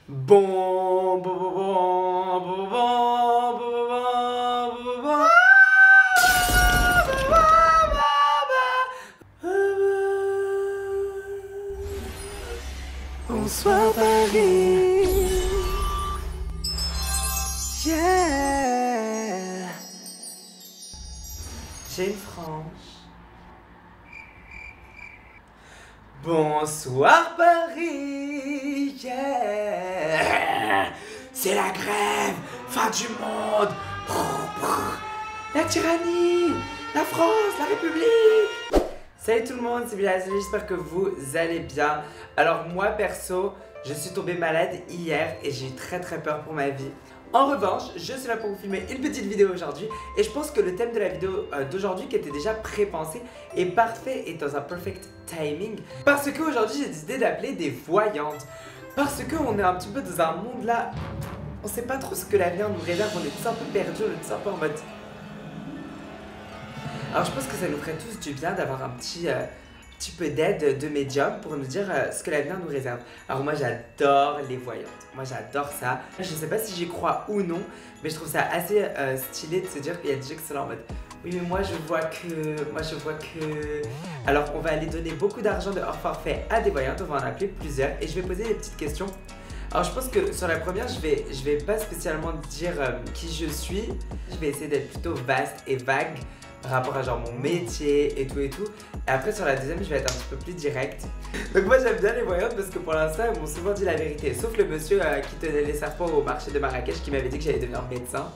Bon, bon, bon, bon, bon, bon, bon, bon, bon. Bonsoir Paris. Yeah. J'ai une frange. Bonsoir Paris. Yeah. C'est la grève. Fin du monde. La tyrannie. La France. La République. Salut tout le monde, c'est Bilal, j'espère que vous allez bien. Alors moi perso, je suis tombée malade hier et j'ai eu très peur pour ma vie. En revanche, je suis là pour vous filmer une petite vidéo aujourd'hui et je pense que le thème de la vidéo d'aujourd'hui qui était déjà pré-pensé est parfait et dans un perfect timing parce qu'aujourd'hui j'ai décidé d'appeler des voyantes parce qu'on est un petit peu dans un monde là, on sait pas trop ce que l'avenir nous réserve, on est tous un peu perdus, on est tous un peu en mode... Alors je pense que ça nous ferait tous du bien d'avoir un petit peu d'aide de médium pour nous dire ce que l'avenir nous réserve. Alors moi j'adore les voyantes, moi j'adore ça. Je sais pas si j'y crois ou non, mais je trouve ça assez stylé de se dire qu'il y a des gens qui sont là en mode oui mais moi je vois que... Alors on va aller donner beaucoup d'argent de hors forfait à des voyantes, on va en appeler plusieurs et je vais poser des petites questions. Alors je pense que sur la première je vais pas spécialement dire qui je suis, je vais essayer d'être plutôt vaste et vague par rapport à genre mon métier et tout. Et après sur la deuxième je vais être un petit peu plus direct. Donc moi j'aime bien les voyantes parce que pour l'instant elles m'ont souvent dit la vérité. Sauf le monsieur qui tenait les serpents au marché de Marrakech qui m'avait dit que j'allais devenir médecin.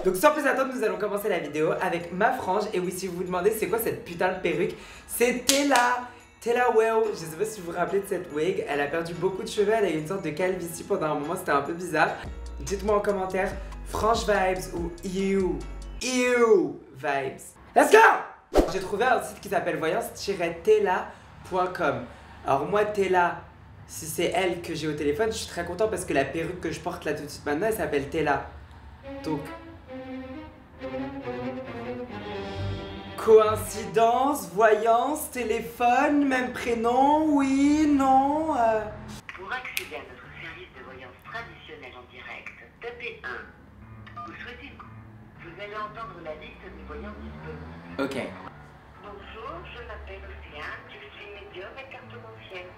Donc sans plus attendre nous allons commencer la vidéo avec ma frange. Et oui, si vous vous demandez c'est quoi cette putain de perruque, c'est Tella Well. Je sais pas si vous vous rappelez de cette wig. Elle a perdu beaucoup de cheveux, elle a eu une sorte de calvitie pendant un moment, c'était un peu bizarre. Dites-moi en commentaire frange vibes ou ew vibes. Let's go! J'ai trouvé un site qui s'appelle voyance-tella.com. Alors moi Tella, si c'est elle que j'ai au téléphone, je suis très content parce que la perruque que je porte là tout de suite maintenant, elle s'appelle Tella. Donc... Coïncidence, voyance, téléphone, même prénom, oui, non... Pour accéder à notre service de voyance traditionnelle en direct, tapez 1. Vous souhaitez... Vous allez entendre la liste des voyants disponibles. Ok. Bonjour, je m'appelle Océane, je suis médium et cartomancienne.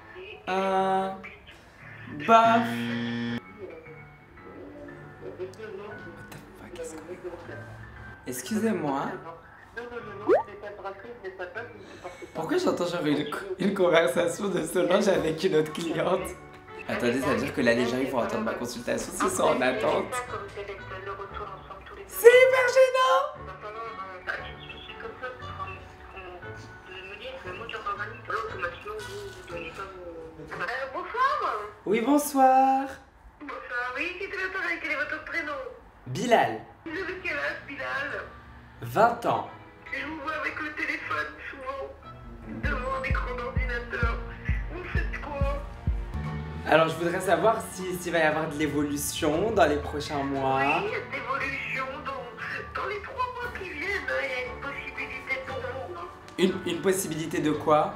Baf. Excusez-moi. Pourquoi j'entends genre une conversation de Solange avec une autre cliente? Attendez, ça veut dire que là les gens ils vont attendre ma consultation s'ils sont en attente. C'est hyper gênant! Bonsoir. Oui, bonsoir. Bonsoir, oui, qui est l'appareil, quel est votre prénom? Bilal, Vous avez quel âge, Bilal? 20 ans. Je vous vois avec le téléphone souvent, devant un écran d'ordinateur. Vous faites quoi? Alors je voudrais savoir s'il va y avoir de l'évolution dans les prochains mois. Oui, il y a de l'évolution dans les 3 mois qui viennent, il y a une possibilité pour vous. Une possibilité de quoi?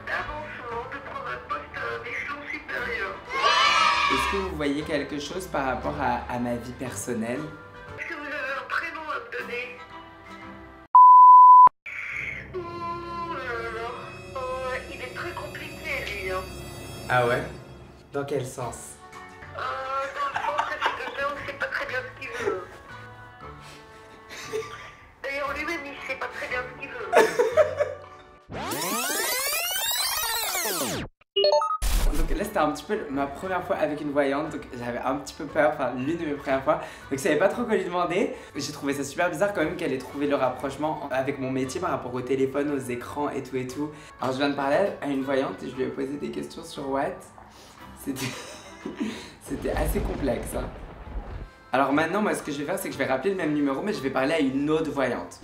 D'avancement, de prendre un poste à un échelon supérieur. Est-ce que vous voyez quelque chose par rapport à ma vie personnelle? Est-ce que vous avez un prénom à me donner? Ouh là là, oh, il est très compliqué lui, hein. Ah ouais? Dans quel sens? Dans le sens que c'est quelqu'un, on ne sait pas très bien ce qu'il veut. D'ailleurs lui-même il sait pas très bien ce qu'il veut. Donc là c'était un petit peu ma première fois avec une voyante, donc j'avais un petit peu peur, enfin l'une de mes premières fois, donc je savais pas trop quoi lui demander. J'ai trouvé ça super bizarre quand même qu'elle ait trouvé le rapprochement avec mon métier par rapport au téléphone, aux écrans et tout. Alors je viens de parler à une voyante et je lui ai posé des questions sur What. C'était assez complexe hein. Alors maintenant moi ce que je vais faire c'est que je vais rappeler le même numéro mais je vais parler à une autre voyante.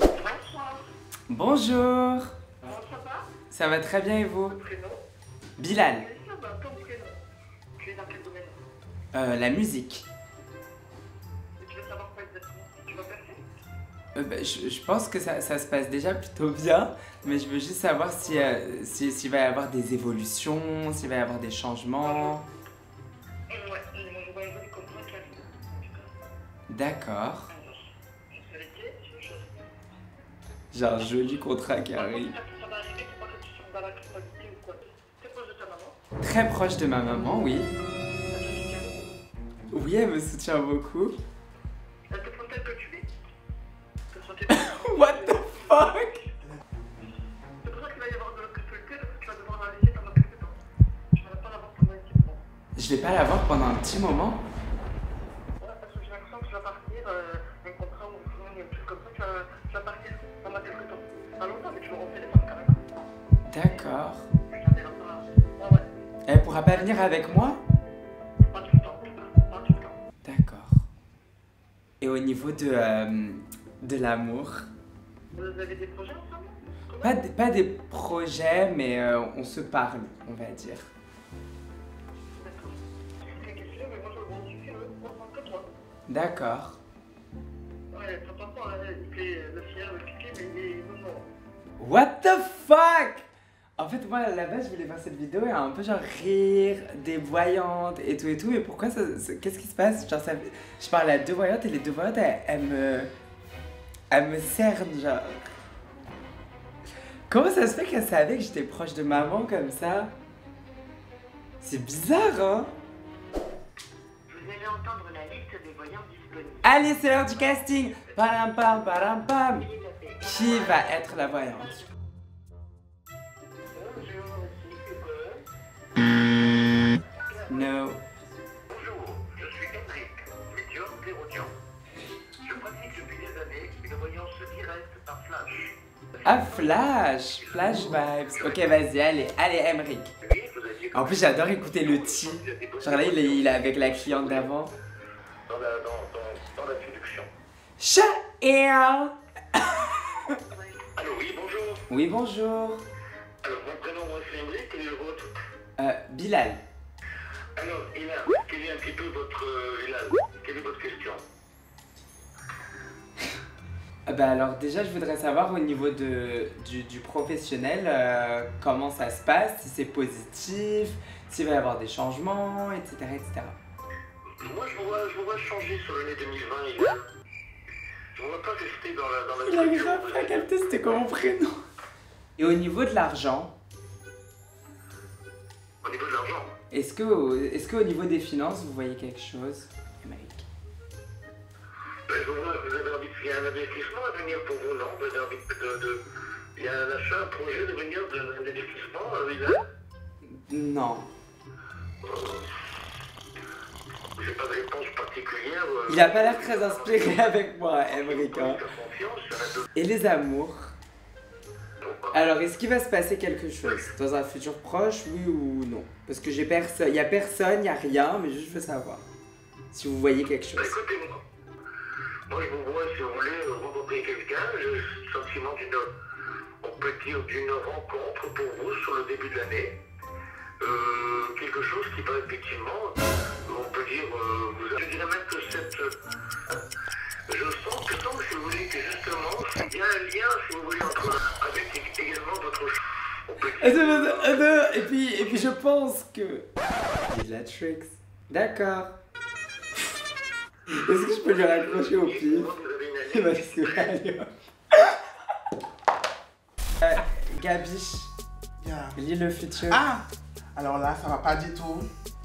Bonjour. Ça va? Ça va très bien et vous? Prénom? Bilal. Ça va, ton prénom. Tu es dans quel domaine? La musique. Tu veux savoir quoi exactement? Tu vas percer? Je pense que ça se passe déjà plutôt bien, mais je veux juste savoir s'il va y avoir des évolutions, s'il va y avoir des changements. D'accord. Je te l'ai dit, c'est une chose. J'ai un joli contrat qui arrive. Ça va arriver, c'est pas que tu sois dans la culpabilité ou quoi. T'es proche de ta maman. Très proche de ma maman, oui. Elle te soutient beaucoup. Oui, elle me soutient beaucoup. Elle te prend tel que tu es. Te sentir. What the fuck? C'est pour ça qu'il va y avoir de l'occulté, parce que tu vas devoir la laisser pendant quelques temps. Tu vas pas l'avoir pendant un petit moment. Je vais pas la voir pendant un petit moment. Ouais, parce que j'ai l'impression que tu vas partir, un contrat ou un truc comme ça, tu vas partir pendant quelques temps. Pas longtemps, mais tu vas rentrer les temps quand même. D'accord. Je t'appelle encore. Ah ouais. Elle pourra pas venir avec moi? Pas tout le temps, pas tout le temps. D'accord. Et au niveau de l'amour? Vous avez des projets ensemble? Pas des projets, mais on se parle, on va dire. D'accord. Tu fais question, mais moi je vois que tu fais autant que toi. D'accord. Ouais, ton papa, il fait le fier, le piqué, mais il est non. What the fuck? En fait, moi, à la base, je voulais faire cette vidéo et un peu genre rire, des voyantes et tout. Et pourquoi ça qu'est-ce qui se passe? Genre, je parle à 2 voyantes et les 2 voyantes, elles me cernent, genre. Comment ça se fait qu'elle savait que j'étais proche de maman comme ça? C'est bizarre, hein? Vous allez entendre la liste des voyants disponibles. Allez, c'est l'heure du casting! Param pam, param pam! Veuillez taper. Qui va être la voyante? Bonjour, c'est No. Bonjour, je suis Henrik, médium clairaudient. Je pratique depuis des années une voyance directe par flash. Ah, Flash! Flash vibes. Ok, vas-y, allez, Emmerich. Oui, vous aviez En plus, j'adore écouter le ti. Genre là, il est avec la cliente d'avant. dans la séduction. Shael! Allô, oui, bonjour. Oui, bonjour. Alors, mon prénom, moi, c'est Henrik, quel est le vôtre? Bilal. Alors, Ilan, quel est un petit peu votre... Ilan, quelle est votre question? Bah alors déjà je voudrais savoir au niveau du professionnel comment ça se passe, si c'est positif, s'il va y avoir des changements, etc. Moi, je vous vois changer sur l'année 2020, Ilan. Je ne vois pas rester dans la Il avait structure. pas capté c'était quoi mon prénom. Et au niveau de l'argent, Au niveau de l'argent, est-ce que au niveau des finances vous voyez quelque chose, Emmerich? ben, je vois que vous avez envie de faire un investissement à venir pour vous, non? Vous avez envie il y a un achat, un projet de venir d'un investissement, Ilan? Non. J'ai pas de réponse particulière. Il a pas l'air très inspiré avec moi, Emmerich. Hein. Confiance, il y en a deux. Et les amours? Donc, Alors, est-ce qu'il va se passer quelque chose dans un futur proche, oui ou non? Parce que j'ai personne, il y a personne, il y a rien, mais juste je veux savoir si vous voyez quelque chose. écoutez-moi. Moi, je vous vois, si vous voulez, rencontrer quelqu'un. J'ai le sentiment on peut dire, d'une rencontre pour vous sur le début de l'année. Quelque chose qui va effectivement, on peut dire, je dirais même que je sens que donc, si vous voulez, que justement, il y a un lien, si vous voulez, avec également votre... On peut dire, Et puis je pense que... Bellatrix. D'accord. Est-ce que je peux lui raccrocher au pied? vous avez une Il va année. se aller. Gabi, Yeah. lis le futur. Ah! Alors là, ça va pas du tout.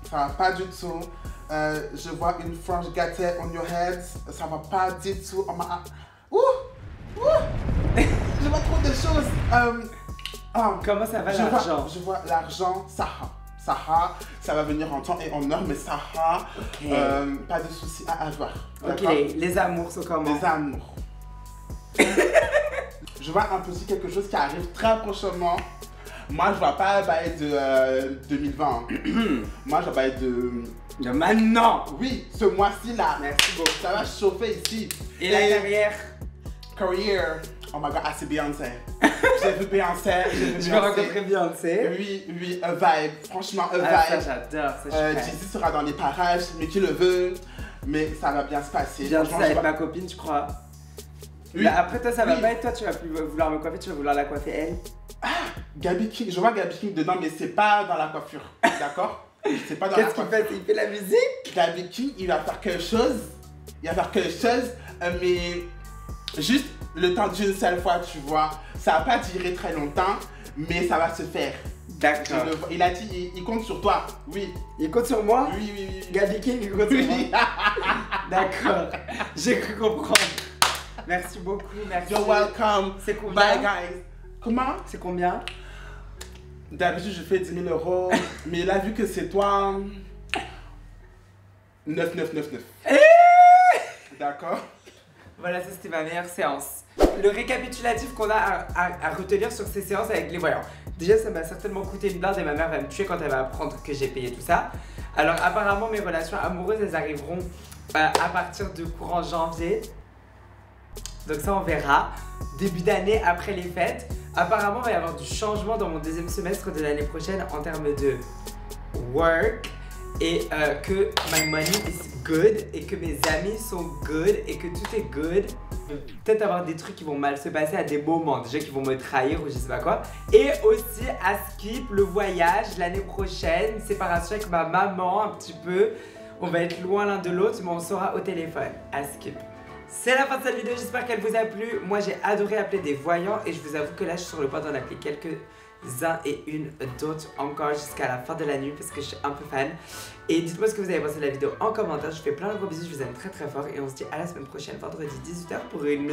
Ça va pas du tout. Je vois une frange gâtée on your head. Ça va pas du tout. On m'a... Ouh! Ouh! Je vois trop de choses. Comment ça va je l'argent? je vois l'argent, Sarah, ça va venir en temps et en heure, mais Sarah, Ok. pas de soucis à avoir. Ok, D'accord? les amours sont comment? Les amours. Je vois un petit quelque chose qui arrive très prochainement. Moi, je vois pas bail de 2020. Hein. Moi, je vois bail de... De maintenant. Oui, ce mois-ci là. Merci beaucoup. Ça va chauffer ici. Et la carrière? Career. Oh my god, ah, c'est Beyoncé. J'ai vu Beyoncé. Je vais rencontrer Beyoncé. Oui, a vibe. Franchement, a Ah, ça vibe. j'adore, ça je suis prête. Jay-Z sera dans les parages, mais qui le veut. Mais ça va bien se passer. Beyoncé Franchement, avec je vois- ma copine, tu crois? Oui. Bah, après toi ça va Oui. pas être toi, tu vas plus vouloir me coiffer, tu vas vouloir la coiffer elle. Gabi King, je vois Gabi King dedans, mais c'est pas dans la coiffure. D'accord? C'est pas dans la Qu'est-ce qu'il coiffure. fait? Il fait la musique? Gabi King, il va faire quelque chose. il va faire quelque chose, mais juste le temps d'une seule fois, tu vois. Ça va pas durer très longtemps, mais ça va se faire. D'accord. Il a dit, il compte sur toi, oui. Il compte sur moi? Oui, oui, oui. Gabi King, il compte sur moi? Oui. D'accord. J'ai cru comprendre. Merci beaucoup, merci. You're welcome. C'est combien? Bye, guys. Comment? C'est combien? D'habitude, je fais 10 000 €, mais là, vu que c'est toi, 9,999. D'accord? Voilà, ça c'était ma meilleure séance. Le récapitulatif qu'on a à retenir sur ces séances avec les voyants. Déjà, ça m'a certainement coûté une blinde et ma mère va me tuer quand elle va apprendre que j'ai payé tout ça. Alors, apparemment, mes relations amoureuses, elles arriveront à partir de courant janvier. Donc ça, on verra. Début d'année, après les fêtes. Apparemment, il va y avoir du changement dans mon deuxième semestre de l'année prochaine en termes de work. Et que my money is good et que mes amis sont good et que tout est good. Peut-être avoir des trucs qui vont mal se passer à des moments, déjà qui vont me trahir ou je sais pas quoi. Et aussi à skip le voyage l'année prochaine, séparation avec ma maman un petit peu. On va être loin l'un de l'autre mais on sera au téléphone, à skip. C'est la fin de cette vidéo, j'espère qu'elle vous a plu. Moi j'ai adoré appeler des voyants et je vous avoue que là je suis sur le point d'en appeler quelques-uns et une d'autres encore jusqu'à la fin de la nuit parce que je suis un peu fan. Et dites-moi ce que vous avez pensé de la vidéo en commentaire, je vous fais plein de gros bisous, je vous aime très très fort et on se dit à la semaine prochaine, vendredi 18 h pour une...